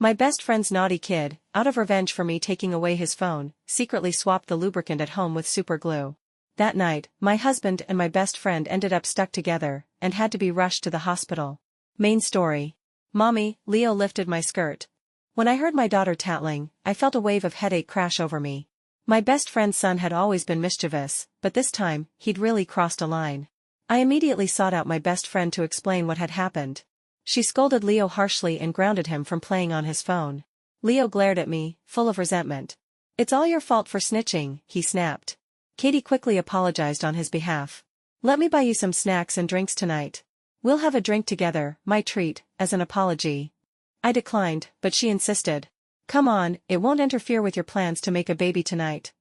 My best friend's naughty kid, out of revenge for me taking away his phone, secretly swapped the lubricant at home with super glue. That night, my husband and my best friend ended up stuck together, and had to be rushed to the hospital. Main story. Mommy, Leo lifted my skirt. When I heard my daughter tattling, I felt a wave of headache crash over me. My best friend's son had always been mischievous, but this time, he'd really crossed a line. I immediately sought out my best friend to explain what had happened. She scolded Leo harshly and grounded him from playing on his phone. Leo glared at me, full of resentment. "It's all your fault for snitching," he snapped. Katie quickly apologized on his behalf. "Let me buy you some snacks and drinks tonight. We'll have a drink together, my treat, as an apology." I declined, but she insisted. "Come on, it won't interfere with your plans to make a baby tonight."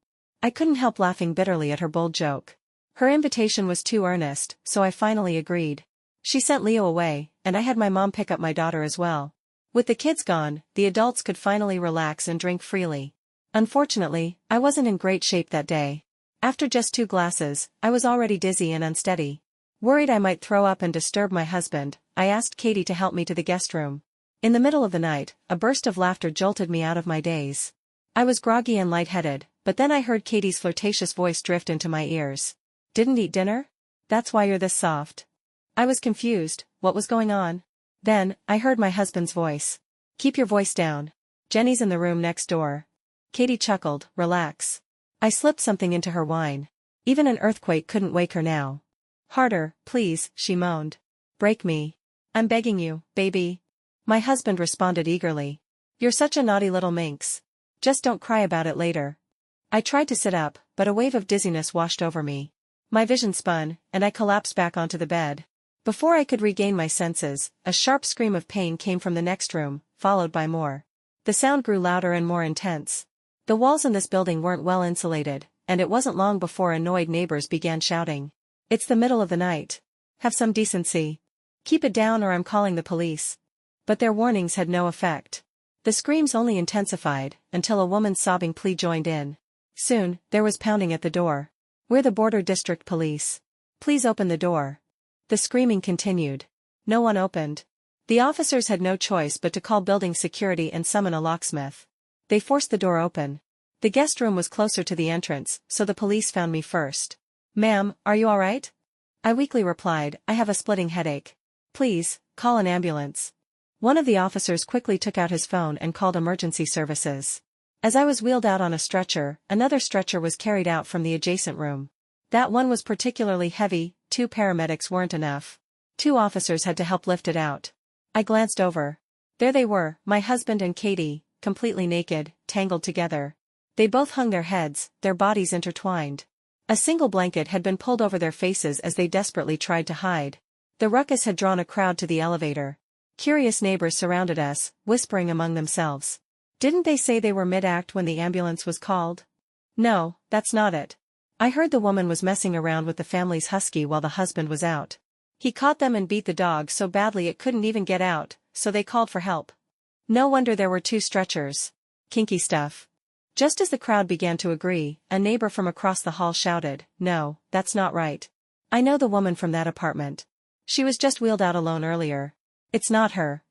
I couldn't help laughing bitterly at her bold joke. Her invitation was too earnest, so I finally agreed. She sent Leo away, and I had my mom pick up my daughter as well. With the kids gone, the adults could finally relax and drink freely. Unfortunately, I wasn't in great shape that day. After just 2 glasses, I was already dizzy and unsteady. Worried I might throw up and disturb my husband, I asked Katie to help me to the guest room. In the middle of the night, a burst of laughter jolted me out of my daze. I was groggy and lightheaded, but then I heard Katie's flirtatious voice drift into my ears. "Didn't eat dinner? That's why you're this soft." I was confused. What was going on? Then, I heard my husband's voice. "Keep your voice down. Jenny's in the room next door." Katie chuckled. "Relax. I slipped something into her wine. Even an earthquake couldn't wake her now." "Harder, please," she moaned. "Break me. I'm begging you, baby." My husband responded eagerly. "You're such a naughty little minx. Just don't cry about it later." I tried to sit up, but a wave of dizziness washed over me. My vision spun, and I collapsed back onto the bed. Before I could regain my senses, a sharp scream of pain came from the next room, followed by more. The sound grew louder and more intense. The walls in this building weren't well insulated, and it wasn't long before annoyed neighbors began shouting. "It's the middle of the night. Have some decency. Keep it down or I'm calling the police." But their warnings had no effect. The screams only intensified, until a woman's sobbing plea joined in. Soon, there was pounding at the door. "We're the Border District Police. Please open the door." The screaming continued. No one opened. The officers had no choice but to call building security and summon a locksmith. They forced the door open. The guest room was closer to the entrance, so the police found me first. "Ma'am, are you all right?" I weakly replied, "I have a splitting headache. Please, call an ambulance." One of the officers quickly took out his phone and called emergency services. As I was wheeled out on a stretcher, another stretcher was carried out from the adjacent room. That one was particularly heavy. 2 paramedics weren't enough. 2 officers had to help lift it out. I glanced over. There they were, my husband and Katie, completely naked, tangled together. They both hung their heads, their bodies intertwined. A single blanket had been pulled over their faces as they desperately tried to hide. The ruckus had drawn a crowd to the elevator. Curious neighbors surrounded us, whispering among themselves. "Didn't they say they were mid-act when the ambulance was called?" "No, that's not it. I heard the woman was messing around with the family's husky while the husband was out. He caught them and beat the dog so badly it couldn't even get out, so they called for help. No wonder there were 2 stretchers. Kinky stuff." Just as the crowd began to agree, a neighbor from across the hall shouted, "No, that's not right. I know the woman from that apartment. She was just wheeled out alone earlier. It's not her."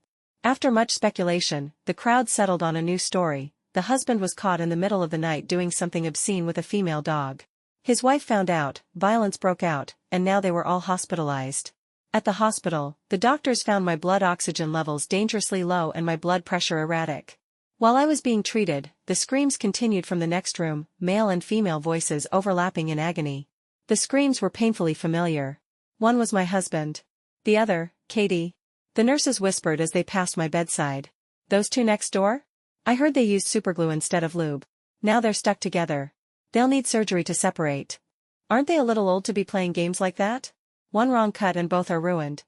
After much speculation, the crowd settled on a new story. The husband was caught in the middle of the night doing something obscene with a female dog. His wife found out, violence broke out, and now they were all hospitalized. At the hospital, the doctors found my blood oxygen levels dangerously low and my blood pressure erratic. While I was being treated, the screams continued from the next room, male and female voices overlapping in agony. The screams were painfully familiar. One was my husband. The other, Katie. The nurses whispered as they passed my bedside. "Those 2 next door? I heard they used superglue instead of lube. Now they're stuck together. They'll need surgery to separate. Aren't they a little old to be playing games like that? One wrong cut and both are ruined."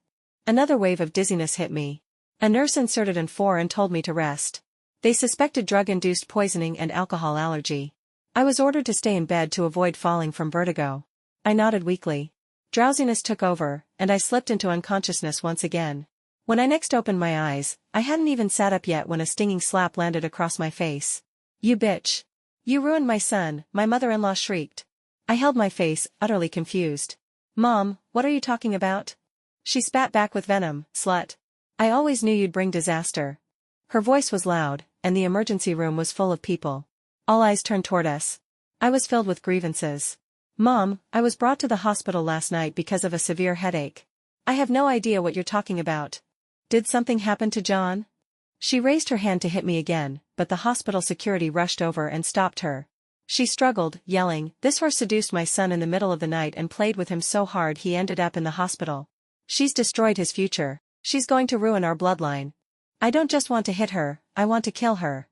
Another wave of dizziness hit me. A nurse inserted N4 and told me to rest. They suspected drug-induced poisoning and alcohol allergy. I was ordered to stay in bed to avoid falling from vertigo. I nodded weakly. Drowsiness took over, and I slipped into unconsciousness once again. When I next opened my eyes, I hadn't even sat up yet when a stinging slap landed across my face. "You bitch. You ruined my son," my mother-in-law shrieked. I held my face, utterly confused. "Mom, what are you talking about?" She spat back with venom, "Slut. I always knew you'd bring disaster." Her voice was loud, and the emergency room was full of people. All eyes turned toward us. I was filled with grievances. Mom, I was brought to the hospital last night because of a severe headache. I have no idea what you're talking about. Did something happen to John? She raised her hand to hit me again, but the hospital security rushed over and stopped her. She struggled, yelling, "This horse seduced my son in the middle of the night and played with him so hard he ended up in the hospital. She's destroyed his future. She's going to ruin our bloodline. I don't just want to hit her, I want to kill her."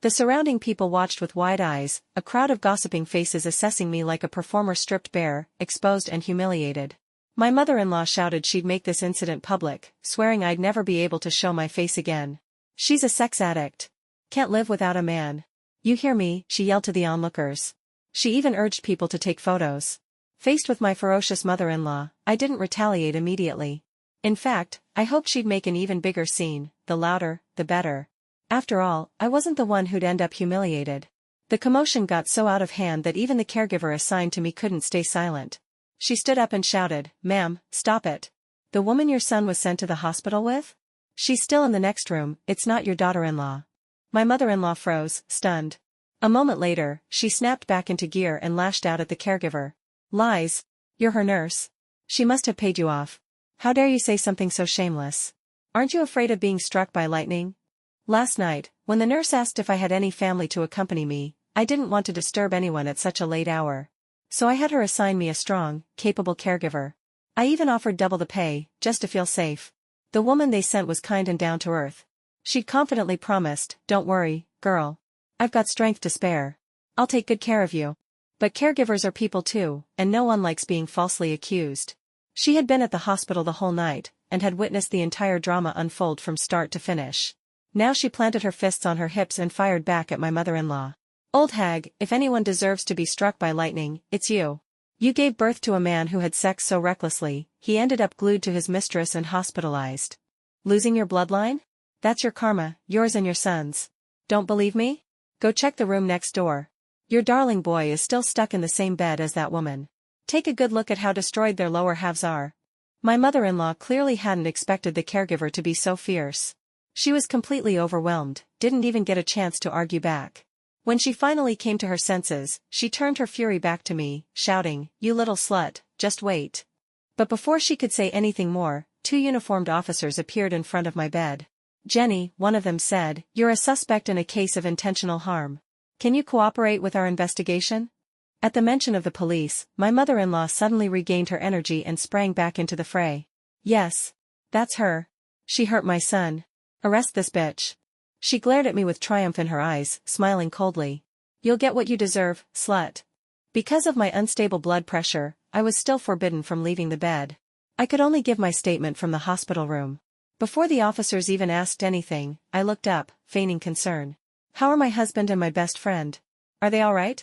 The surrounding people watched with wide eyes, a crowd of gossiping faces assessing me like a performer stripped bare, exposed and humiliated. My mother-in-law shouted she'd make this incident public, swearing I'd never be able to show my face again. "She's a sex addict. Can't live without a man. You hear me?" she yelled to the onlookers. She even urged people to take photos. Faced with my ferocious mother-in-law, I didn't retaliate immediately. In fact, I hoped she'd make an even bigger scene, the louder, the better. After all, I wasn't the one who'd end up humiliated. The commotion got so out of hand that even the caregiver assigned to me couldn't stay silent. She stood up and shouted, "Ma'am, stop it. The woman your son was sent to the hospital with? She's still in the next room, it's not your daughter-in-law." My mother-in-law froze, stunned. A moment later, she snapped back into gear and lashed out at the caregiver. "Lies. You're her nurse. She must have paid you off. How dare you say something so shameless? Aren't you afraid of being struck by lightning?" Last night, when the nurse asked if I had any family to accompany me, I didn't want to disturb anyone at such a late hour. So I had her assign me a strong, capable caregiver. I even offered double the pay, just to feel safe. The woman they sent was kind and down to earth. She'd confidently promised, "Don't worry, girl. I've got strength to spare. I'll take good care of you." But caregivers are people too, and no one likes being falsely accused. She had been at the hospital the whole night, and had witnessed the entire drama unfold from start to finish. Now she planted her fists on her hips and fired back at my mother-in-law. "Old hag, if anyone deserves to be struck by lightning, it's you. You gave birth to a man who had sex so recklessly, he ended up glued to his mistress and hospitalized. Losing your bloodline? That's your karma, yours and your son's. Don't believe me? Go check the room next door. Your darling boy is still stuck in the same bed as that woman. Take a good look at how destroyed their lower halves are." My mother-in-law clearly hadn't expected the caregiver to be so fierce. She was completely overwhelmed, didn't even get a chance to argue back. When she finally came to her senses, she turned her fury back to me, shouting, "You little slut, just wait." But before she could say anything more, 2 uniformed officers appeared in front of my bed. "Jenny," one of them said, "you're a suspect in a case of intentional harm. Can you cooperate with our investigation?" At the mention of the police, my mother-in-law suddenly regained her energy and sprang back into the fray. "Yes. That's her. She hurt my son. Arrest this bitch." She glared at me with triumph in her eyes, smiling coldly. "You'll get what you deserve, slut." Because of my unstable blood pressure, I was still forbidden from leaving the bed. I could only give my statement from the hospital room. Before the officers even asked anything, I looked up, feigning concern. "How are my husband and my best friend? Are they all right?"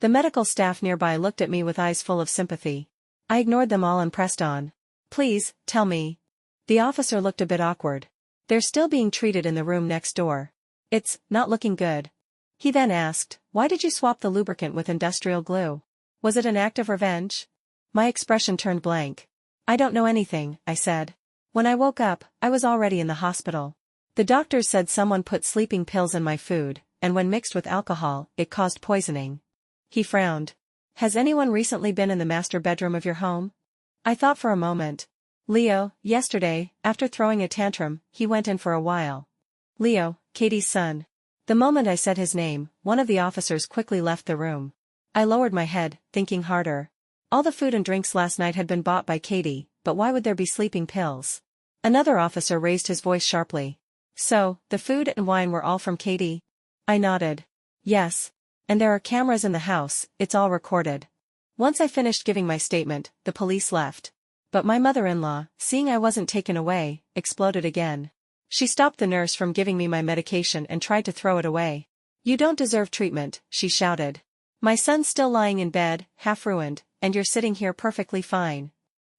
The medical staff nearby looked at me with eyes full of sympathy. I ignored them all and pressed on. "Please, tell me." The officer looked a bit awkward. "They're still being treated in the room next door. It's not looking good." He then asked, "Why did you swap the lubricant with industrial glue? Was it an act of revenge?" My expression turned blank. "I don't know anything," I said. "When I woke up, I was already in the hospital. The doctors said someone put sleeping pills in my food, and when mixed with alcohol, it caused poisoning." He frowned. "Has anyone recently been in the master bedroom of your home?" I thought for a moment. "Leo, yesterday, after throwing a tantrum, he went in for a while." "Leo, Katie's son." The moment I said his name, one of the officers quickly left the room. I lowered my head, thinking harder. All the food and drinks last night had been bought by Katie, but why would there be sleeping pills? Another officer raised his voice sharply. "So, the food and wine were all from Katie?" I nodded. "Yes. And there are cameras in the house, it's all recorded." Once I finished giving my statement, the police left. But my mother-in-law, seeing I wasn't taken away, exploded again. She stopped the nurse from giving me my medication and tried to throw it away. "You don't deserve treatment," she shouted. "My son's still lying in bed, half ruined, and you're sitting here perfectly fine."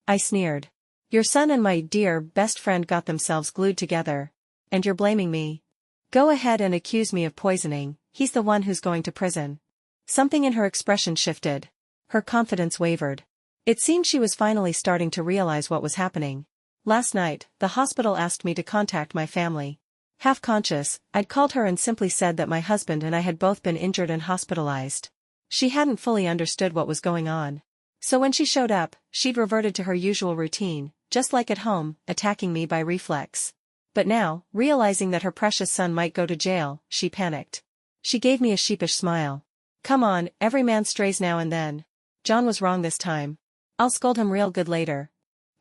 I sneered. "Your son and my dear best friend got themselves glued together. And you're blaming me. Go ahead and accuse me of poisoning, he's the one who's going to prison." Something in her expression shifted. Her confidence wavered. It seemed she was finally starting to realize what was happening. "Last night, the hospital asked me to contact my family. Half conscious, I'd called her and simply said that my husband and I had both been injured and hospitalized. She hadn't fully understood what was going on. So when she showed up, she'd reverted to her usual routine, just like at home, attacking me by reflex. But now, realizing that her precious son might go to jail, she panicked. She gave me a sheepish smile. Come on, every man strays now and then. John was wrong this time. I'll scold him real good later.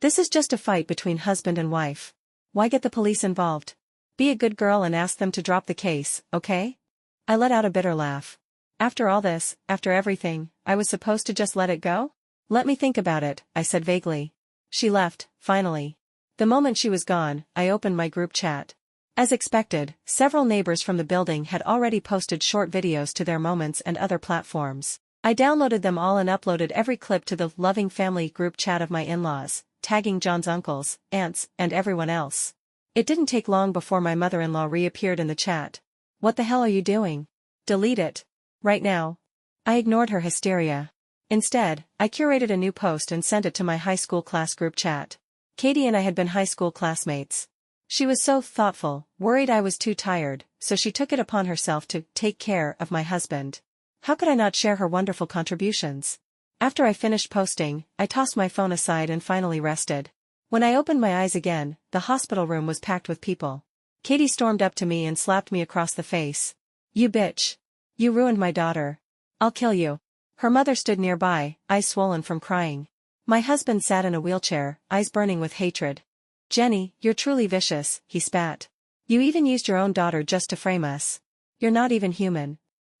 This is just a fight between husband and wife. Why get the police involved? Be a good girl and ask them to drop the case, okay? I let out a bitter laugh. After all this, after everything, I was supposed to just let it go? Let me think about it, I said vaguely. She left, finally. The moment she was gone, I opened my group chat. As expected, several neighbors from the building had already posted short videos to their Moments and other platforms. I downloaded them all and uploaded every clip to the loving family group chat of my in-laws, tagging John's uncles, aunts, and everyone else. It didn't take long before my mother-in-law reappeared in the chat. What the hell are you doing? Delete it. Right now. I ignored her hysteria. Instead, I curated a new post and sent it to my high school class group chat. Katie and I had been high school classmates. She was so thoughtful, worried I was too tired, so she took it upon herself to take care of my husband. How could I not share her wonderful contributions? After I finished posting, I tossed my phone aside and finally rested. When I opened my eyes again, the hospital room was packed with people. Katie stormed up to me and slapped me across the face. You bitch. You ruined my daughter. I'll kill you. Her mother stood nearby, eyes swollen from crying. My husband sat in a wheelchair, eyes burning with hatred. Jenny, you're truly vicious, he spat. You even used your own daughter just to frame us. You're not even human.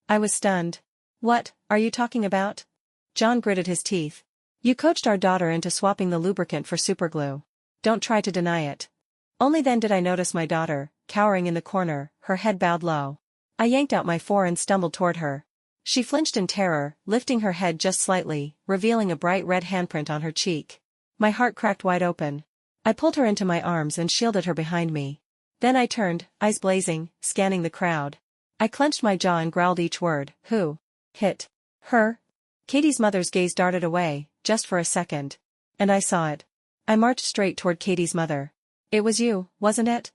I was stunned. What are you talking about? John gritted his teeth. You coached our daughter into swapping the lubricant for superglue. Don't try to deny it. Only then did I notice my daughter, cowering in the corner, her head bowed low. I yanked out my phone and stumbled toward her. She flinched in terror, lifting her head just slightly, revealing a bright red handprint on her cheek. My heart cracked wide open. I pulled her into my arms and shielded her behind me. Then I turned, eyes blazing, scanning the crowd. I clenched my jaw and growled each word. Who? Hit. Her? Katie's mother's gaze darted away, just for a second. And I saw it. I marched straight toward Katie's mother. It was you, wasn't it?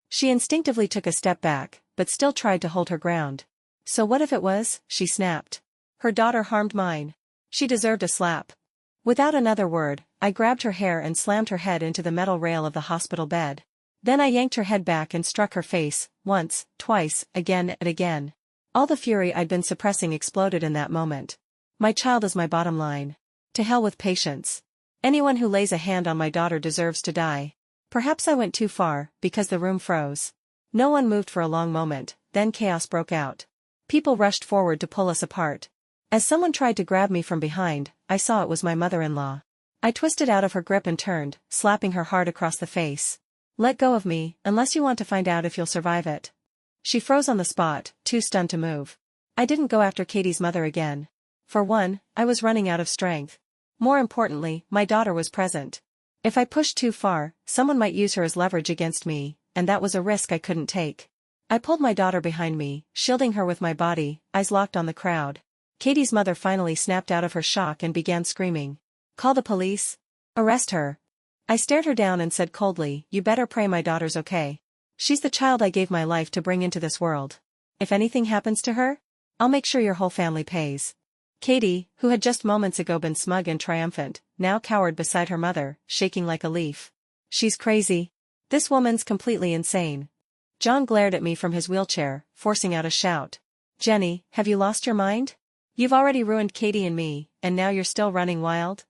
She instinctively took a step back, but still tried to hold her ground. So what if it was? She snapped. Her daughter harmed mine. She deserved a slap. Without another word, I grabbed her hair and slammed her head into the metal rail of the hospital bed. Then I yanked her head back and struck her face, once, twice, again and again. All the fury I'd been suppressing exploded in that moment. My child is my bottom line. To hell with patience. Anyone who lays a hand on my daughter deserves to die. Perhaps I went too far, because the room froze. No one moved for a long moment, then chaos broke out. People rushed forward to pull us apart. As someone tried to grab me from behind, I saw it was my mother-in-law. I twisted out of her grip and turned, slapping her hard across the face. Let go of me, unless you want to find out if you'll survive it. She froze on the spot, too stunned to move. I didn't go after Katie's mother again. For one, I was running out of strength. More importantly, my daughter was present. If I pushed too far, someone might use her as leverage against me, and that was a risk I couldn't take. I pulled my daughter behind me, shielding her with my body, eyes locked on the crowd. Katie's mother finally snapped out of her shock and began screaming. Call the police. Arrest her. I stared her down and said coldly, you better pray my daughter's okay. She's the child I gave my life to bring into this world. If anything happens to her, I'll make sure your whole family pays. Katie, who had just moments ago been smug and triumphant, now cowered beside her mother, shaking like a leaf. She's crazy. This woman's completely insane. John glared at me from his wheelchair, forcing out a shout. Jenny, have you lost your mind? You've already ruined Katie and me, and now you're still running wild?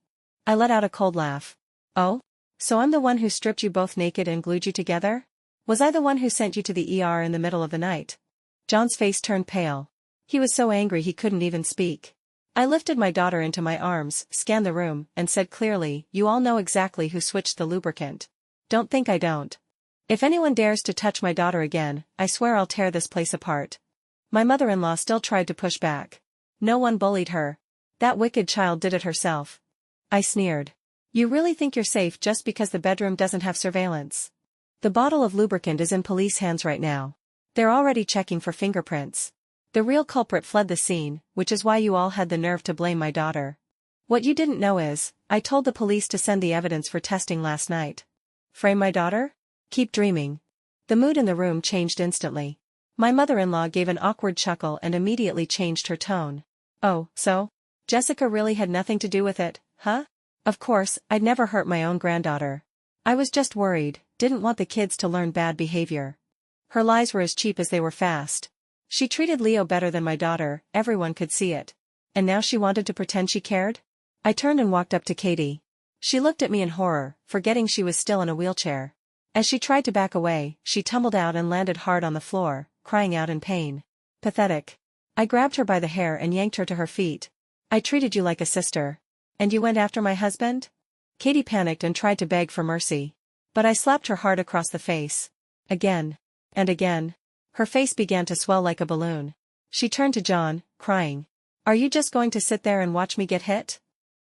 I let out a cold laugh. Oh? So I'm the one who stripped you both naked and glued you together? Was I the one who sent you to the ER in the middle of the night? John's face turned pale. He was so angry he couldn't even speak. I lifted my daughter into my arms, scanned the room, and said clearly, you all know exactly who switched the lubricant. Don't think I don't. If anyone dares to touch my daughter again, I swear I'll tear this place apart. My mother-in-law still tried to push back. No one bullied her. That wicked child did it herself. I sneered. You really think you're safe just because the bedroom doesn't have surveillance? The bottle of lubricant is in police hands right now. They're already checking for fingerprints. The real culprit fled the scene, which is why you all had the nerve to blame my daughter. What you didn't know is, I told the police to send the evidence for testing last night. Frame my daughter? Keep dreaming. The mood in the room changed instantly. My mother-in-law gave an awkward chuckle and immediately changed her tone. Oh, so? Jessica really had nothing to do with it, huh? Of course, I'd never hurt my own granddaughter. I was just worried, didn't want the kids to learn bad behavior. Her lies were as cheap as they were fast. She treated Leo better than my daughter, everyone could see it. And now she wanted to pretend she cared? I turned and walked up to Katie. She looked at me in horror, forgetting she was still in a wheelchair. As she tried to back away, she tumbled out and landed hard on the floor, crying out in pain. Pathetic. I grabbed her by the hair and yanked her to her feet. I treated you like a sister. And you went after my husband? Katie panicked and tried to beg for mercy. But I slapped her hard across the face. Again. And again. Her face began to swell like a balloon. She turned to John, crying. Are you just going to sit there and watch me get hit?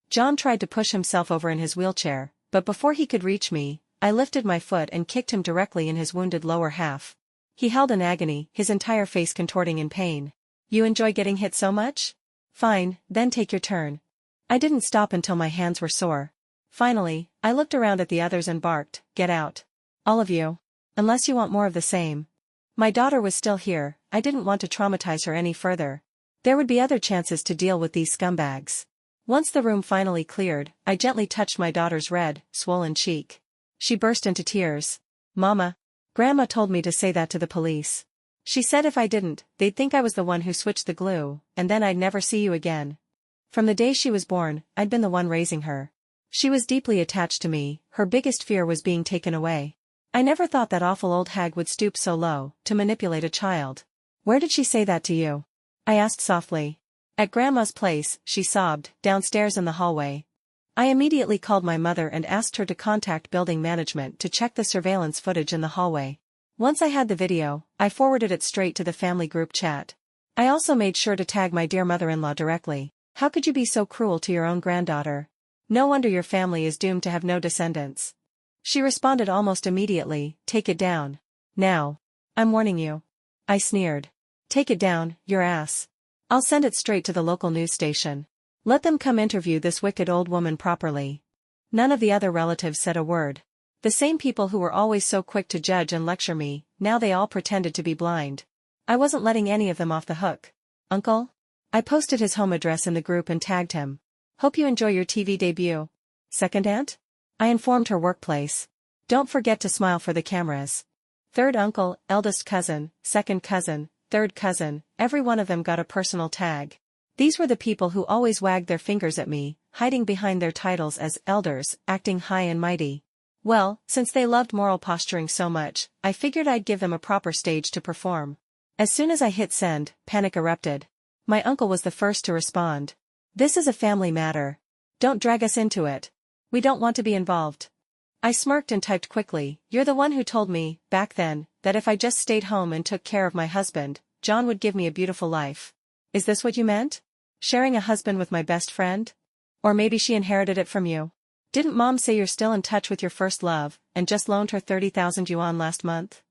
John tried to push himself over in his wheelchair, but before he could reach me, I lifted my foot and kicked him directly in his wounded lower half. He held in agony, his entire face contorting in pain. You enjoy getting hit so much? Fine, then take your turn. I didn't stop until my hands were sore. Finally, I looked around at the others and barked, get out. All of you. Unless you want more of the same. My daughter was still here, I didn't want to traumatize her any further. There would be other chances to deal with these scumbags. Once the room finally cleared, I gently touched my daughter's red, swollen cheek. She burst into tears. Mama. Grandma told me to say that to the police. She said if I didn't, they'd think I was the one who switched the glue, and then I'd never see you again. From the day she was born, I'd been the one raising her. She was deeply attached to me, her biggest fear was being taken away. I never thought that awful old hag would stoop so low, to manipulate a child. Where did she say that to you? I asked softly. At Grandma's place, she sobbed, downstairs in the hallway. I immediately called my mother and asked her to contact building management to check the surveillance footage in the hallway. Once I had the video, I forwarded it straight to the family group chat. I also made sure to tag my dear mother-in-law directly. How could you be so cruel to your own granddaughter? No wonder your family is doomed to have no descendants. She responded almost immediately, take it down. Now. I'm warning you. I sneered. Take it down, your ass. I'll send it straight to the local news station. Let them come interview this wicked old woman properly. None of the other relatives said a word. The same people who were always so quick to judge and lecture me, now they all pretended to be blind. I wasn't letting any of them off the hook. Uncle? I posted his home address in the group and tagged him. Hope you enjoy your TV debut. Second aunt? I informed her workplace. Don't forget to smile for the cameras. Third uncle, eldest cousin, second cousin, third cousin, every one of them got a personal tag. These were the people who always wagged their fingers at me, hiding behind their titles as elders, acting high and mighty. Well, since they loved moral posturing so much, I figured I'd give them a proper stage to perform. As soon as I hit send, panic erupted. My uncle was the first to respond. This is a family matter. Don't drag us into it. We don't want to be involved. I smirked and typed quickly, you're the one who told me, back then, that if I just stayed home and took care of my husband, John would give me a beautiful life. Is this what you meant? Sharing a husband with my best friend? Or maybe she inherited it from you? Didn't Mom say you're still in touch with your first love, and just loaned her 30,000 yuan last month?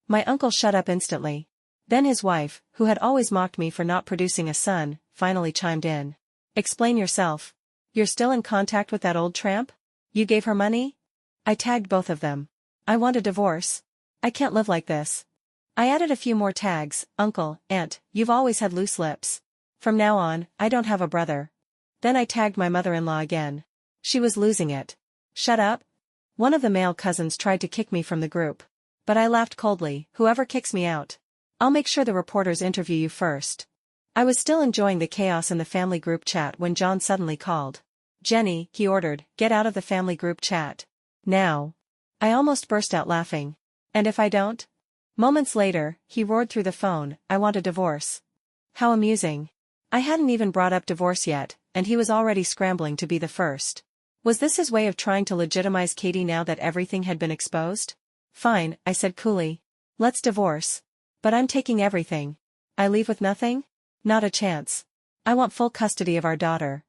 My uncle shut up instantly. Then his wife, who had always mocked me for not producing a son, finally chimed in. Explain yourself. You're still in contact with that old tramp? You gave her money? I tagged both of them. I want a divorce. I can't live like this. I added a few more tags, uncle, aunt, you've always had loose lips. From now on, I don't have a brother. Then I tagged my mother-in-law again. She was losing it. Shut up. One of the male cousins tried to kick me from the group. But I laughed coldly, whoever kicks me out. I'll make sure the reporters interview you first. I was still enjoying the chaos in the family group chat when John suddenly called. Jenny, he ordered, get out of the family group chat. Now. I almost burst out laughing. And if I don't? Moments later, he roared through the phone, I want a divorce. How amusing. I hadn't even brought up divorce yet, and he was already scrambling to be the first. Was this his way of trying to legitimize Katie now that everything had been exposed? Fine, I said coolly. Let's divorce. But I'm taking everything. I leave with nothing? Not a chance. I want full custody of our daughter.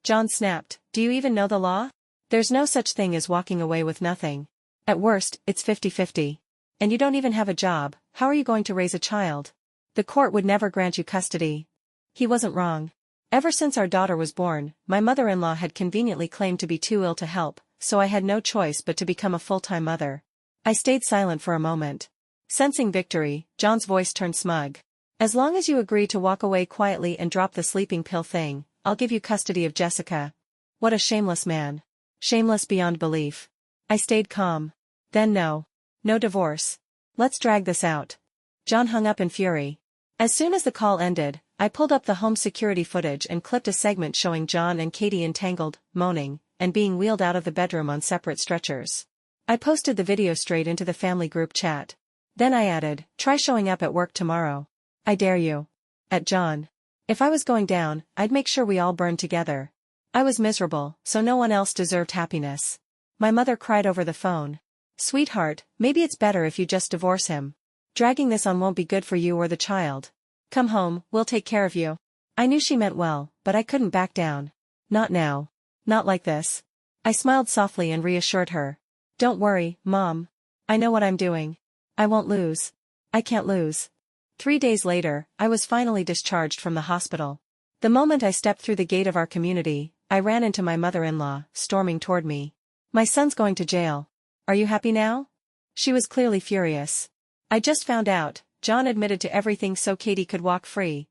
John snapped, do you even know the law? There's no such thing as walking away with nothing. At worst, it's 50-50. And you don't even have a job, how are you going to raise a child? The court would never grant you custody. He wasn't wrong. Ever since our daughter was born, my mother-in-law had conveniently claimed to be too ill to help, so I had no choice but to become a full-time mother. I stayed silent for a moment. Sensing victory, John's voice turned smug. As long as you agree to walk away quietly and drop the sleeping pill thing, I'll give you custody of Jessica. What a shameless man. Shameless beyond belief. I stayed calm. Then no. No divorce. Let's drag this out. John hung up in fury. As soon as the call ended, I pulled up the home security footage and clipped a segment showing John and Katie entangled, moaning, and being wheeled out of the bedroom on separate stretchers. I posted the video straight into the family group chat. Then I added, try showing up at work tomorrow. I dare you. At John. If I was going down, I'd make sure we all burned together. I was miserable, so no one else deserved happiness. My mother cried over the phone. Sweetheart, maybe it's better if you just divorce him. Dragging this on won't be good for you or the child. Come home, we'll take care of you. I knew she meant well, but I couldn't back down. Not now. Not like this. I smiled softly and reassured her. Don't worry, Mom. I know what I'm doing. I won't lose. I can't lose. 3 days later, I was finally discharged from the hospital. The moment I stepped through the gate of our community, I ran into my mother-in-law, storming toward me. My son's going to jail. Are you happy now? She was clearly furious. I just found out, John admitted to everything so Katie could walk free.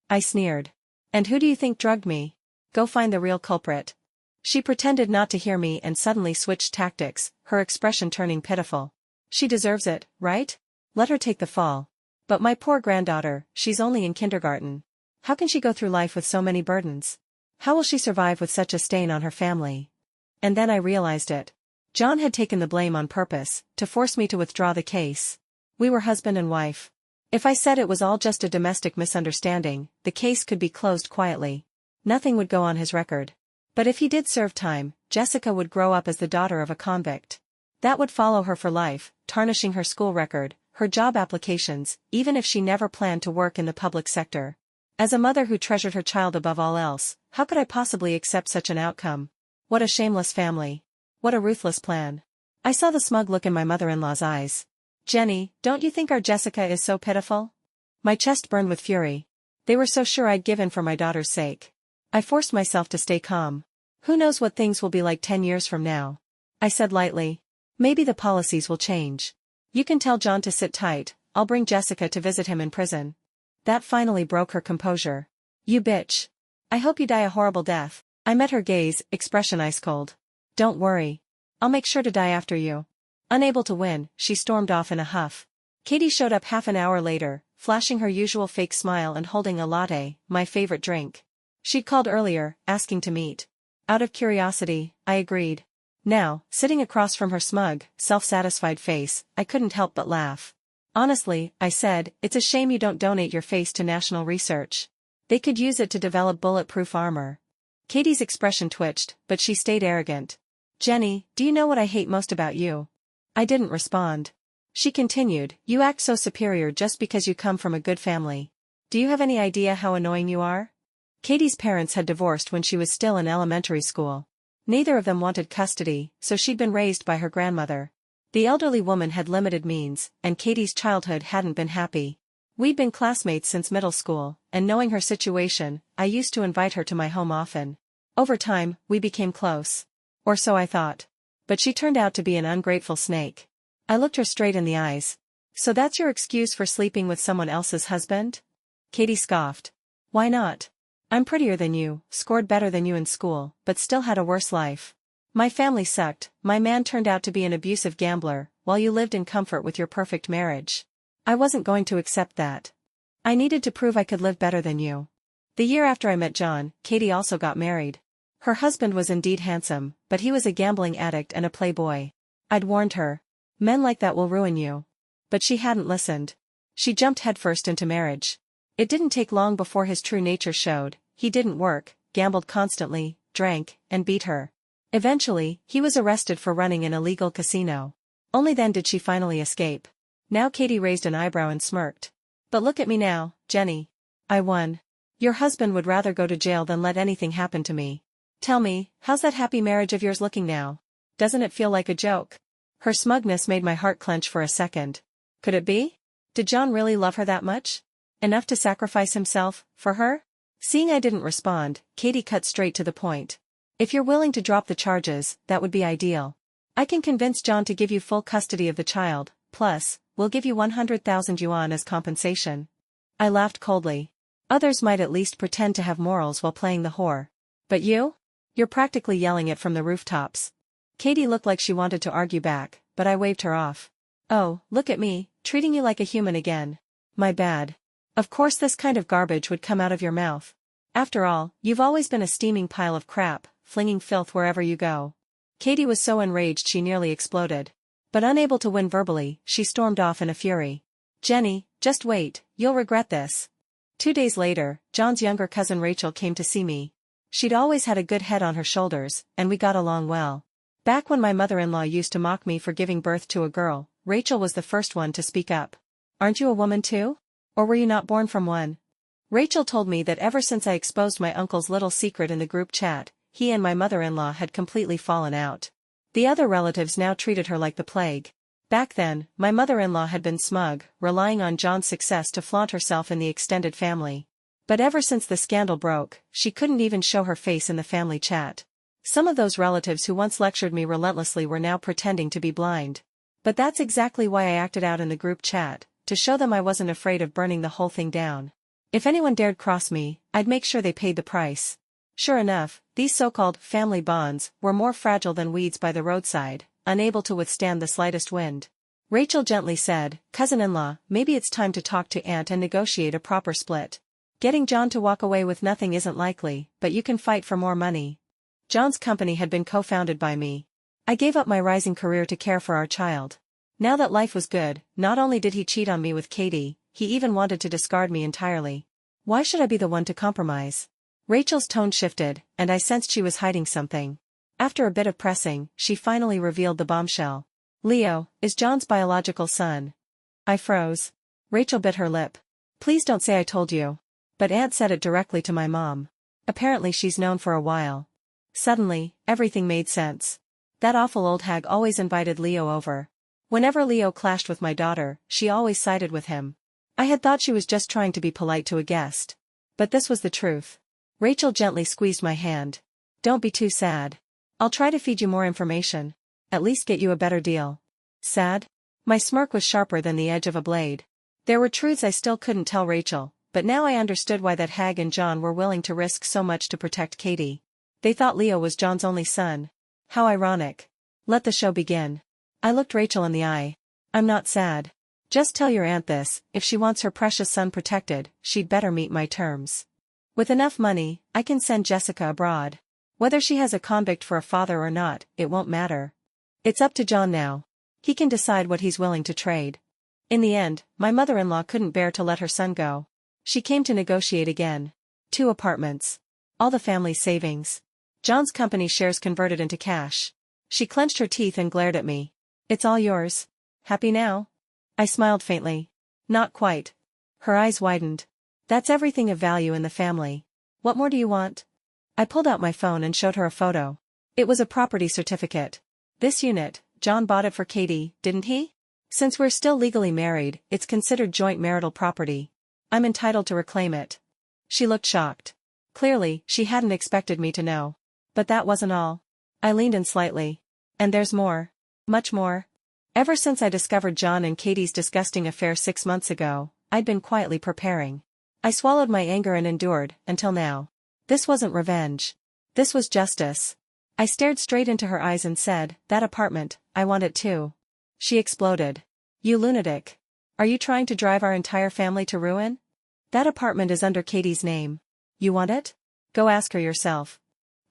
I sneered. And who do you think drugged me? Go find the real culprit. She pretended not to hear me and suddenly switched tactics, her expression turning pitiful. She deserves it, right? Let her take the fall. But my poor granddaughter, she's only in kindergarten. How can she go through life with so many burdens? How will she survive with such a stain on her family? And then I realized it. John had taken the blame on purpose, to force me to withdraw the case. We were husband and wife. If I said it was all just a domestic misunderstanding, the case could be closed quietly. Nothing would go on his record. But if he did serve time, Jessica would grow up as the daughter of a convict. That would follow her for life, tarnishing her school record, her job applications, even if she never planned to work in the public sector. As a mother who treasured her child above all else, how could I possibly accept such an outcome? What a shameless family. What a ruthless plan. I saw the smug look in my mother-in-law's eyes. Jenny, don't you think our Jessica is so pitiful? My chest burned with fury. They were so sure I'd give in for my daughter's sake. I forced myself to stay calm. Who knows what things will be like 10 years from now? I said lightly. Maybe the policies will change. You can tell John to sit tight, I'll bring Jessica to visit him in prison. That finally broke her composure. You bitch. I hope you die a horrible death. I met her gaze, expression ice cold. Don't worry. I'll make sure to die after you. Unable to win, she stormed off in a huff. Katie showed up half an hour later, flashing her usual fake smile and holding a latte, my favorite drink. She'd called earlier, asking to meet. Out of curiosity, I agreed. Now, sitting across from her smug, self-satisfied face, I couldn't help but laugh. Honestly, I said, it's a shame you don't donate your face to national research. They could use it to develop bulletproof armor. Katie's expression twitched, but she stayed arrogant. Jenny, do you know what I hate most about you? I didn't respond. She continued, you act so superior just because you come from a good family. Do you have any idea how annoying you are? Katie's parents had divorced when she was still in elementary school. Neither of them wanted custody, so she'd been raised by her grandmother. The elderly woman had limited means, and Katie's childhood hadn't been happy. We'd been classmates since middle school, and knowing her situation, I used to invite her to my home often. Over time, we became close. Or so I thought. But she turned out to be an ungrateful snake. I looked her straight in the eyes. So that's your excuse for sleeping with someone else's husband? Katie scoffed. Why not? I'm prettier than you, scored better than you in school, but still had a worse life. My family sucked, my man turned out to be an abusive gambler, while you lived in comfort with your perfect marriage. I wasn't going to accept that. I needed to prove I could live better than you. The year after I met John, Katie also got married. Her husband was indeed handsome, but he was a gambling addict and a playboy. I'd warned her. Men like that will ruin you. But she hadn't listened. She jumped headfirst into marriage. It didn't take long before his true nature showed. He didn't work, gambled constantly, drank, and beat her. Eventually, he was arrested for running an illegal casino. Only then did she finally escape. Now Katie raised an eyebrow and smirked. But look at me now, Jenny. I won. Your husband would rather go to jail than let anything happen to me. Tell me, how's that happy marriage of yours looking now? Doesn't it feel like a joke? Her smugness made my heart clench for a second. Could it be? Did John really love her that much? Enough to sacrifice himself, for her? Seeing I didn't respond, Katie cut straight to the point. If you're willing to drop the charges, that would be ideal. I can convince John to give you full custody of the child, plus, we'll give you 100,000 yuan as compensation. I laughed coldly. Others might at least pretend to have morals while playing the whore. But you? You're practically yelling it from the rooftops. Katie looked like she wanted to argue back, but I waved her off. Oh, look at me, treating you like a human again. My bad. Of course this kind of garbage would come out of your mouth. After all, you've always been a steaming pile of crap, flinging filth wherever you go. Katie was so enraged she nearly exploded. But unable to win verbally, she stormed off in a fury. Jenny, just wait, you'll regret this. 2 days later, John's younger cousin Rachel came to see me. She'd always had a good head on her shoulders, and we got along well. Back when my mother-in-law used to mock me for giving birth to a girl, Rachel was the first one to speak up. Aren't you a woman too? Or were you not born from one? Rachel told me that ever since I exposed my uncle's little secret in the group chat, he and my mother-in-law had completely fallen out. The other relatives now treated her like the plague. Back then, my mother-in-law had been smug, relying on John's success to flaunt herself in the extended family. But ever since the scandal broke, she couldn't even show her face in the family chat. Some of those relatives who once lectured me relentlessly were now pretending to be blind. But that's exactly why I acted out in the group chat, to show them I wasn't afraid of burning the whole thing down. If anyone dared cross me, I'd make sure they paid the price. Sure enough, these so-called family bonds were more fragile than weeds by the roadside, unable to withstand the slightest wind. Rachel gently said, "Cousin-in-law, maybe it's time to talk to Aunt and negotiate a proper split. Getting John to walk away with nothing isn't likely, but you can fight for more money." John's company had been co-founded by me. I gave up my rising career to care for our child. Now that life was good, not only did he cheat on me with Katie, he even wanted to discard me entirely. Why should I be the one to compromise? Rachel's tone shifted, and I sensed she was hiding something. After a bit of pressing, she finally revealed the bombshell. Leo is John's biological son. I froze. Rachel bit her lip. Please don't say I told you. But Aunt said it directly to my mom. Apparently she's known for a while. Suddenly, everything made sense. That awful old hag always invited Leo over. Whenever Leo clashed with my daughter, she always sided with him. I had thought she was just trying to be polite to a guest. But this was the truth. Rachel gently squeezed my hand. Don't be too sad. I'll try to feed you more information. At least get you a better deal. Sad? My smirk was sharper than the edge of a blade. There were truths I still couldn't tell Rachel, but now I understood why that hag and John were willing to risk so much to protect Katie. They thought Leo was John's only son. How ironic. Let the show begin. I looked Rachel in the eye. I'm not sad. Just tell your aunt this, if she wants her precious son protected, she'd better meet my terms. With enough money, I can send Jessica abroad. Whether she has a convict for a father or not, it won't matter. It's up to John now. He can decide what he's willing to trade. In the end, my mother-in-law couldn't bear to let her son go. She came to negotiate again. 2 apartments. All the family's savings. John's company shares converted into cash. She clenched her teeth and glared at me. It's all yours. Happy now? I smiled faintly. Not quite. Her eyes widened. That's everything of value in the family. What more do you want? I pulled out my phone and showed her a photo. It was a property certificate. This unit, John bought it for Katie, didn't he? Since we're still legally married, it's considered joint marital property. I'm entitled to reclaim it. She looked shocked. Clearly, she hadn't expected me to know. But that wasn't all. I leaned in slightly. And there's more. Much more. Ever since I discovered John and Katie's disgusting affair 6 months ago, I'd been quietly preparing. I swallowed my anger and endured, until now. This wasn't revenge. This was justice. I stared straight into her eyes and said, that apartment, I want it too. She exploded. You lunatic. Are you trying to drive our entire family to ruin? That apartment is under Katie's name. You want it? Go ask her yourself.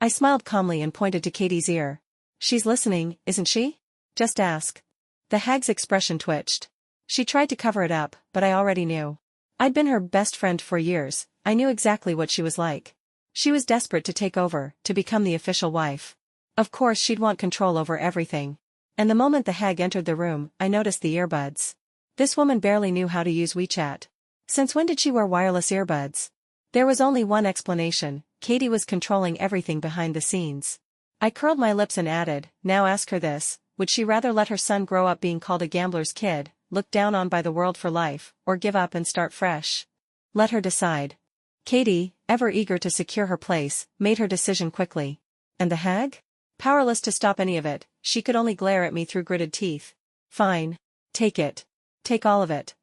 I smiled calmly and pointed to Katie's ear. She's listening, isn't she? Just ask. The hag's expression twitched. She tried to cover it up, but I already knew. I'd been her best friend for years, I knew exactly what she was like. She was desperate to take over, to become the official wife. Of course she'd want control over everything. And the moment the hag entered the room, I noticed the earbuds. This woman barely knew how to use WeChat. Since when did she wear wireless earbuds? There was only one explanation, Katie was controlling everything behind the scenes. I curled my lips and added, now ask her this, would she rather let her son grow up being called a gambler's kid, looked down on by the world for life, or give up and start fresh? Let her decide. Katie, ever eager to secure her place, made her decision quickly. And the hag? Powerless to stop any of it, she could only glare at me through gritted teeth. Fine. Take it. take all of it.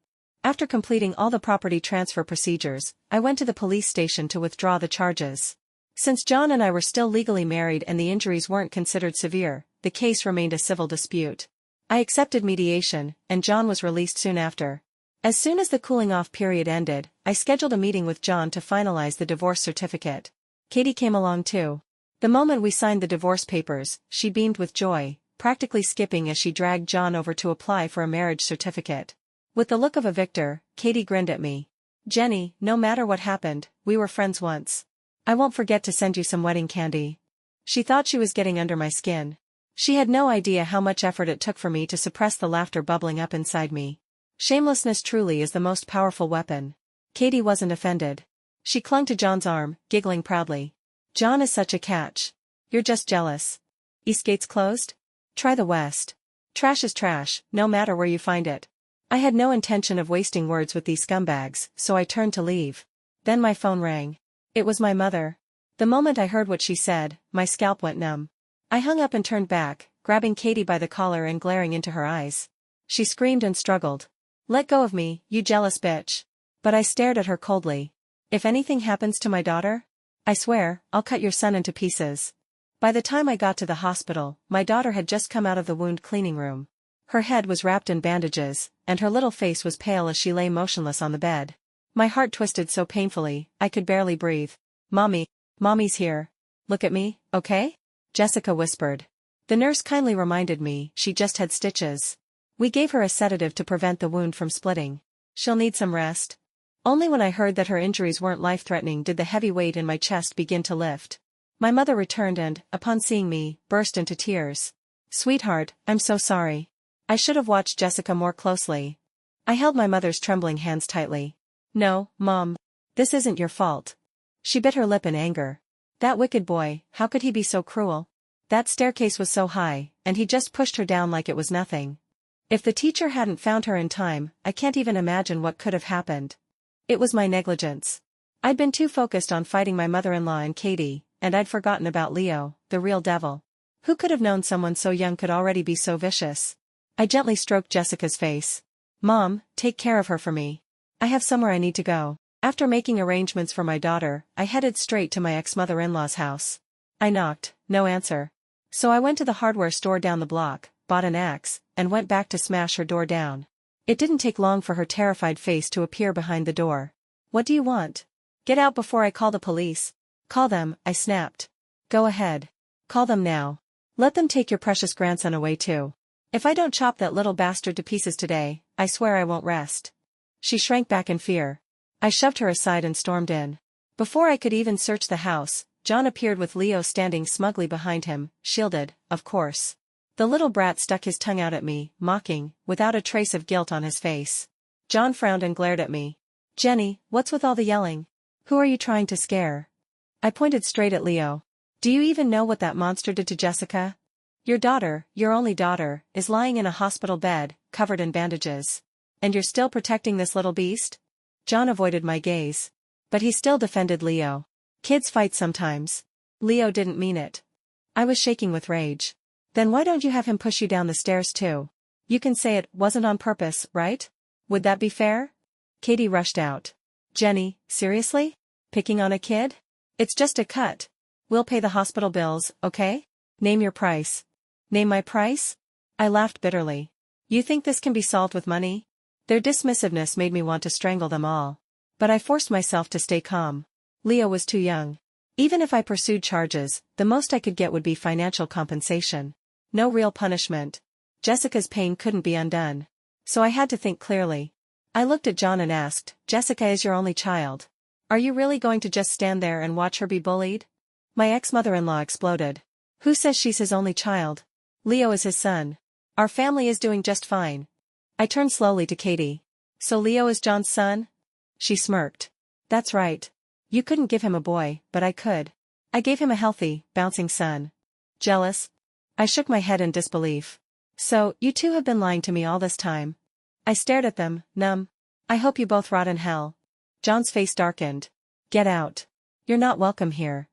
After completing all the property transfer procedures, I went to the police station to withdraw the charges. Since John and I were still legally married and the injuries weren't considered severe, the case remained a civil dispute. I accepted mediation, and John was released soon after. As soon as the cooling-off period ended, I scheduled a meeting with John to finalize the divorce certificate. Katie came along too. The moment we signed the divorce papers, she beamed with joy, practically skipping as she dragged John over to apply for a marriage certificate. With the look of a victor, Katie grinned at me. "Jenny, no matter what happened, we were friends once. I won't forget to send you some wedding candy." She thought she was getting under my skin. She had no idea how much effort it took for me to suppress the laughter bubbling up inside me. Shamelessness truly is the most powerful weapon. Katie wasn't offended. She clung to John's arm, giggling proudly. "John is such a catch. You're just jealous. Eastgate's closed? Try the West. Trash is trash, no matter where you find it." I had no intention of wasting words with these scumbags, so I turned to leave. Then my phone rang. It was my mother. The moment I heard what she said, my scalp went numb. I hung up and turned back, grabbing Katie by the collar and glaring into her eyes. She screamed and struggled. "Let go of me, you jealous bitch." But I stared at her coldly. "If anything happens to my daughter, I swear, I'll cut your son into pieces." By the time I got to the hospital, my daughter had just come out of the wound cleaning room. Her head was wrapped in bandages, and her little face was pale as she lay motionless on the bed. My heart twisted so painfully, I could barely breathe. "Mommy, Mommy's here. Look at me, okay?" Jessica whispered. The nurse kindly reminded me she just had stitches. "We gave her a sedative to prevent the wound from splitting. She'll need some rest." Only when I heard that her injuries weren't life-threatening did the heavy weight in my chest begin to lift. My mother returned and, upon seeing me, burst into tears. "Sweetheart, I'm so sorry. I should have watched Jessica more closely." I held my mother's trembling hands tightly. "No, Mom. This isn't your fault." She bit her lip in anger. "That wicked boy, how could he be so cruel? That staircase was so high, and he just pushed her down like it was nothing. If the teacher hadn't found her in time, I can't even imagine what could have happened. It was my negligence. I'd been too focused on fighting my mother-in-law and Katie, and I'd forgotten about Leo, the real devil. Who could have known someone so young could already be so vicious?" I gently stroked Jessica's face. "Mom, take care of her for me. I have somewhere I need to go." After making arrangements for my daughter, I headed straight to my ex-mother-in-law's house. I knocked, no answer. So I went to the hardware store down the block, bought an axe, and went back to smash her door down. It didn't take long for her terrified face to appear behind the door. "What do you want?" "Get out before I call the police." "Call them," I snapped. "Go ahead. Call them now. Let them take your precious grandson away too. If I don't chop that little bastard to pieces today, I swear I won't rest." She shrank back in fear. I shoved her aside and stormed in. Before I could even search the house, John appeared with Leo standing smugly behind him, shielded, of course. The little brat stuck his tongue out at me, mocking, without a trace of guilt on his face. John frowned and glared at me. "Jenny, what's with all the yelling? Who are you trying to scare?" I pointed straight at Leo. "Do you even know what that monster did to Jessica? Your daughter, your only daughter, is lying in a hospital bed, covered in bandages. And you're still protecting this little beast?" John avoided my gaze. But he still defended Leo. "Kids fight sometimes. Leo didn't mean it." I was shaking with rage. "Then why don't you have him push you down the stairs too? You can say it wasn't on purpose, right? Would that be fair?" Katie rushed out. "Jenny, seriously? Picking on a kid? It's just a cut. We'll pay the hospital bills, okay? Name your price." "Name my price?" I laughed bitterly. "You think this can be solved with money?" Their dismissiveness made me want to strangle them all. But I forced myself to stay calm. Leo was too young. Even if I pursued charges, the most I could get would be financial compensation. No real punishment. Jessica's pain couldn't be undone. So I had to think clearly. I looked at John and asked, "Jessica is your only child. Are you really going to just stand there and watch her be bullied?" My ex-mother-in-law exploded. "Who says she's his only child? Leo is his son. Our family is doing just fine." I turned slowly to Katie. "So Leo is John's son?" She smirked. "That's right. You couldn't give him a boy, but I could. I gave him a healthy, bouncing son." "Jealous?" I shook my head in disbelief. "So, you two have been lying to me all this time?" I stared at them, numb. "I hope you both rot in hell." John's face darkened. "Get out. You're not welcome here."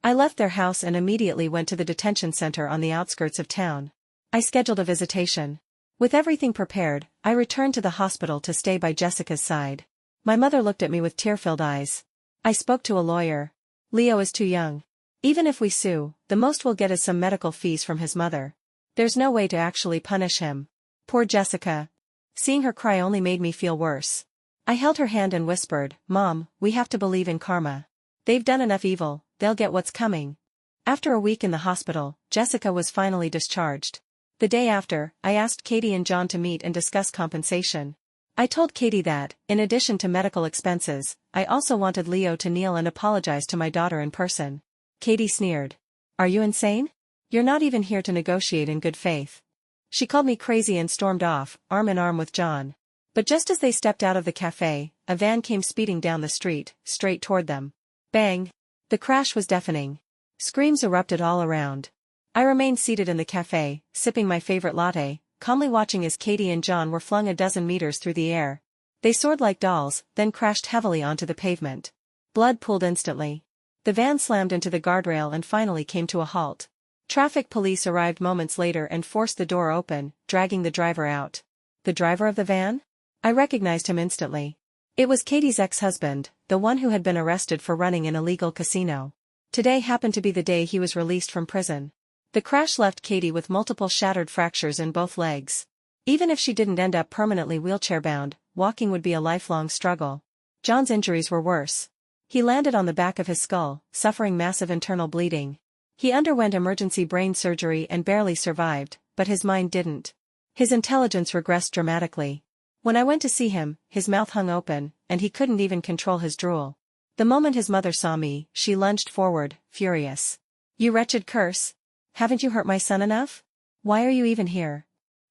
I left their house and immediately went to the detention center on the outskirts of town. I scheduled a visitation. With everything prepared, I returned to the hospital to stay by Jessica's side. My mother looked at me with tear-filled eyes. I spoke to a lawyer. Leo is too young. Even if we sue, the most we'll get is some medical fees from his mother. There's no way to actually punish him. Poor Jessica. Seeing her cry only made me feel worse. I held her hand and whispered, "Mom, we have to believe in karma. They've done enough evil, they'll get what's coming." After a week in the hospital, Jessica was finally discharged. The day after, I asked Katie and John to meet and discuss compensation. I told Katie that, in addition to medical expenses, I also wanted Leo to kneel and apologize to my daughter in person. Katie sneered. "Are you insane? You're not even here to negotiate in good faith." She called me crazy and stormed off, arm in arm with John. But just as they stepped out of the cafe, a van came speeding down the street, straight toward them. Bang! The crash was deafening. Screams erupted all around. I remained seated in the cafe, sipping my favorite latte, calmly watching as Katie and John were flung a dozen meters through the air. They soared like dolls, then crashed heavily onto the pavement. Blood pooled instantly. The van slammed into the guardrail and finally came to a halt. Traffic police arrived moments later and forced the door open, dragging the driver out. The driver of the van? I recognized him instantly. It was Katie's ex-husband, the one who had been arrested for running an illegal casino. Today happened to be the day he was released from prison. The crash left Katie with multiple shattered fractures in both legs. Even if she didn't end up permanently wheelchair-bound, walking would be a lifelong struggle. John's injuries were worse. He landed on the back of his skull, suffering massive internal bleeding. He underwent emergency brain surgery and barely survived, but his mind didn't. His intelligence regressed dramatically. When I went to see him, his mouth hung open, and he couldn't even control his drool. The moment his mother saw me, she lunged forward, furious. "You wretched curse! Haven't you hurt my son enough? Why are you even here?"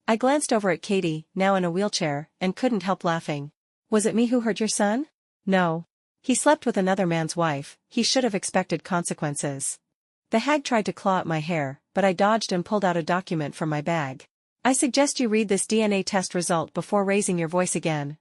I glanced over at Katie, now in a wheelchair, and couldn't help laughing. "Was it me who hurt your son?" "No. He slept with another man's wife, he should have expected consequences." The hag tried to claw at my hair, but I dodged and pulled out a document from my bag. "I suggest you read this DNA test result before raising your voice again."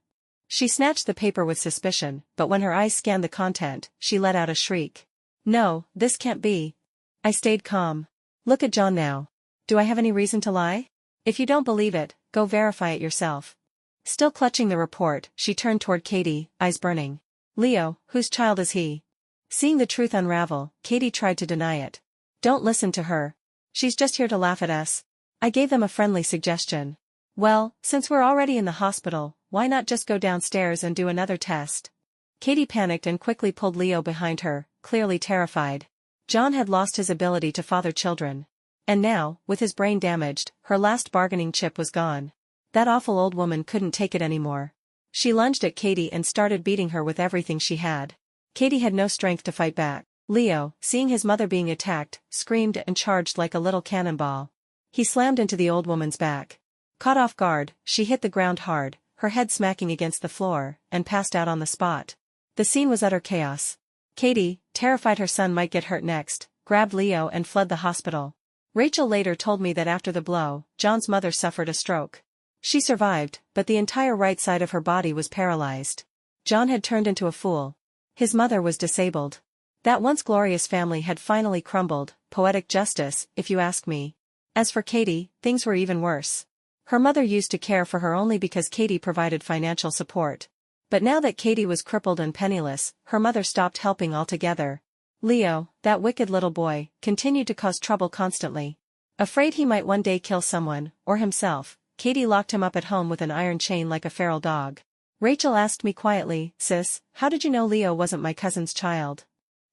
She snatched the paper with suspicion, but when her eyes scanned the content, she let out a shriek. "No, this can't be." I stayed calm. "Look at John now. Do I have any reason to lie? If you don't believe it, go verify it yourself." Still clutching the report, she turned toward Katie, eyes burning. "Leo, whose child is he?" Seeing the truth unravel, Katie tried to deny it. "Don't listen to her. She's just here to laugh at us." I gave them a friendly suggestion. "Well, since we're already in the hospital, why not just go downstairs and do another test?" Katie panicked and quickly pulled Leo behind her, clearly terrified. John had lost his ability to father children. And now, with his brain damaged, her last bargaining chip was gone. That awful old woman couldn't take it anymore. She lunged at Katie and started beating her with everything she had. Katie had no strength to fight back. Leo, seeing his mother being attacked, screamed and charged like a little cannonball. He slammed into the old woman's back. Caught off guard, she hit the ground hard, her head smacking against the floor, and passed out on the spot. The scene was utter chaos. Katie, terrified her son might get hurt next, grabbed Leo and fled the hospital. Rachel later told me that after the blow, John's mother suffered a stroke. She survived, but the entire right side of her body was paralyzed. John had turned into a fool. His mother was disabled. That once glorious family had finally crumbled, poetic justice, if you ask me. As for Katie, things were even worse. Her mother used to care for her only because Katie provided financial support. But now that Katie was crippled and penniless, her mother stopped helping altogether. Leo, that wicked little boy, continued to cause trouble constantly. Afraid he might one day kill someone, or himself, Katie locked him up at home with an iron chain like a feral dog. Rachel asked me quietly, "Sis, how did you know Leo wasn't my cousin's child?"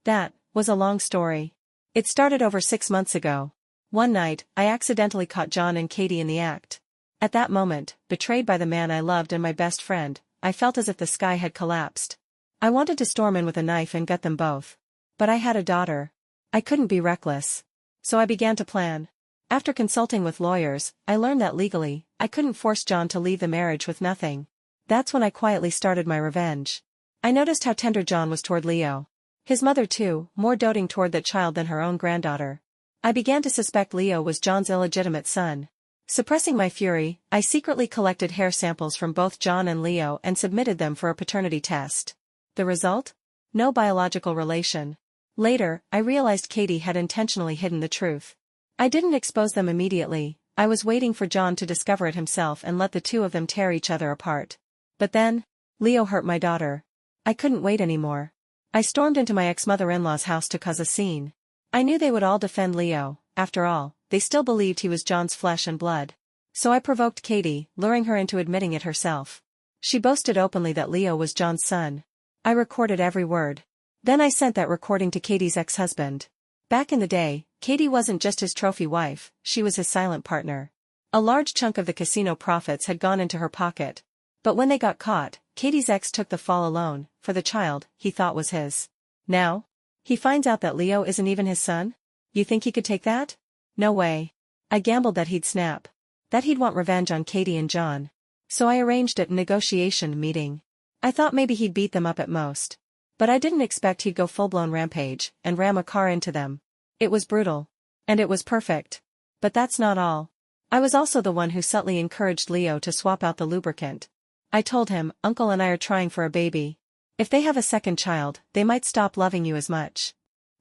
That was a long story. It started over 6 months ago. One night, I accidentally caught John and Katie in the act. At that moment, betrayed by the man I loved and my best friend, I felt as if the sky had collapsed. I wanted to storm in with a knife and gut them both. But I had a daughter. I couldn't be reckless. So I began to plan. After consulting with lawyers, I learned that legally, I couldn't force John to leave the marriage with nothing. That's when I quietly started my revenge. I noticed how tender John was toward Leo. His mother too, more doting toward that child than her own granddaughter. I began to suspect Leo was John's illegitimate son. Suppressing my fury, I secretly collected hair samples from both John and Leo and submitted them for a paternity test. The result? No biological relation. Later, I realized Katie had intentionally hidden the truth. I didn't expose them immediately, I was waiting for John to discover it himself and let the two of them tear each other apart. But then, Leo hurt my daughter. I couldn't wait anymore. I stormed into my ex-mother-in-law's house to cause a scene. I knew they would all defend Leo. After all, they still believed he was John's flesh and blood. So I provoked Katie, luring her into admitting it herself. She boasted openly that Leo was John's son. I recorded every word. Then I sent that recording to Katie's ex-husband. Back in the day, Katie wasn't just his trophy wife, she was his silent partner. A large chunk of the casino profits had gone into her pocket. But when they got caught, Katie's ex took the fall alone, for the child, he thought was his. Now? He finds out that Leo isn't even his son? You think he could take that? No way. I gambled that he'd snap. That he'd want revenge on Katie and John. So I arranged a negotiation meeting. I thought maybe he'd beat them up at most. But I didn't expect he'd go full-blown rampage, and ram a car into them. It was brutal. And it was perfect. But that's not all. I was also the one who subtly encouraged Leo to swap out the lubricant. I told him, Uncle and I are trying for a baby. If they have a second child, they might stop loving you as much.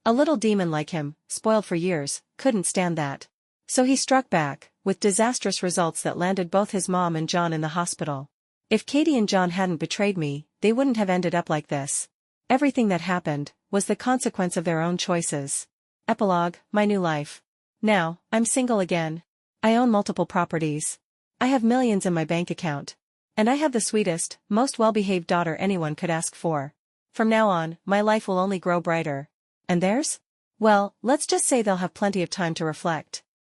A little demon like him, spoiled for years, couldn't stand that. So he struck back, with disastrous results that landed both his mom and John in the hospital. If Katie and John hadn't betrayed me, they wouldn't have ended up like this. Everything that happened was the consequence of their own choices. Epilogue, my new life. Now, I'm single again. I own multiple properties. I have millions in my bank account. And I have the sweetest, most well-behaved daughter anyone could ask for. From now on, my life will only grow brighter. And theirs? Well, let's just say they'll have plenty of time to reflect.